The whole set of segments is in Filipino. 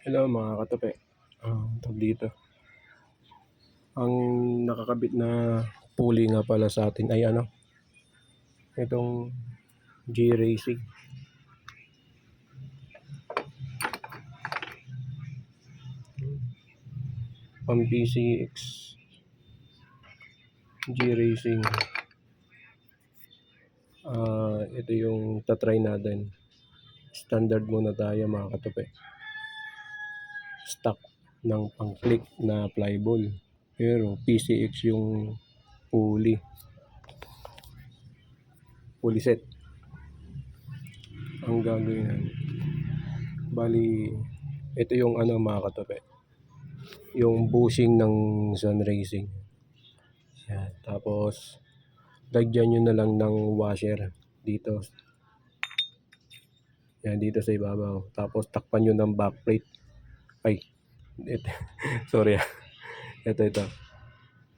Hello mga katape. Tawag dito. Ang nakakabit na pulley nga pala sa atin ay itong G-Racing. Pang PCX G-Racing. Ito yung tatry natin. Standard muna tayo mga katape. Stock ng pang-click na flyball. Pero PCX yung pulley set. Ang gagawin yan, bali ito yung mga katape, yung bushing ng Sun Racing. Yan. Tapos lagyan nyo na lang ng washer dito. Yan, dito sa ibabaw. Tapos takpan nyo ng backplate. Ay, ito. Sorry. Ito.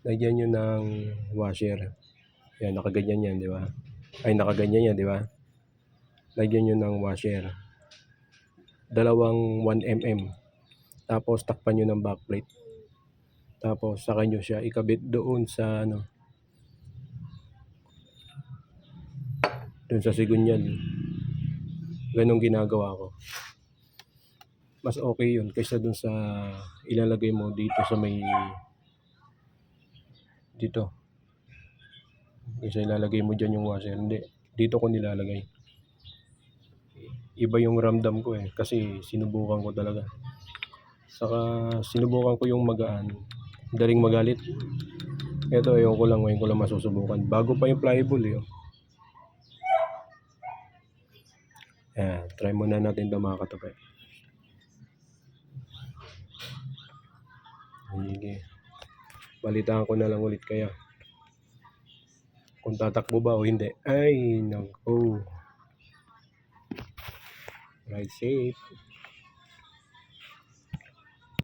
Lagyan nyo ng washer. Yan, nakaganyan yan, di ba? Ay, nakaganyan yan, di ba? Lagyan nyo ng washer. Dalawang 1mm. Tapos takpan nyo ng backplate. Tapos saka nyo siya ikabit doon sa doon sa sigunyan. Ganong ginagawa ko. Mas okay yun kaysa doon sa ilalagay mo dito sa may dito. Kaysa ilalagay mo dyan yung washer. Hindi. Dito ko nilalagay. Iba yung ramdam ko kasi sinubukan ko talaga. Saka sinubukan ko yung magaan. Daling magalit. Ito ngayon ko lang masusubukan. Bago pa yung flyball try muna natin ito mga katape. Sige. Balitaan ko na lang ulit kaya kung tatakbo ba o hindi. Ay, nako. Ride safe.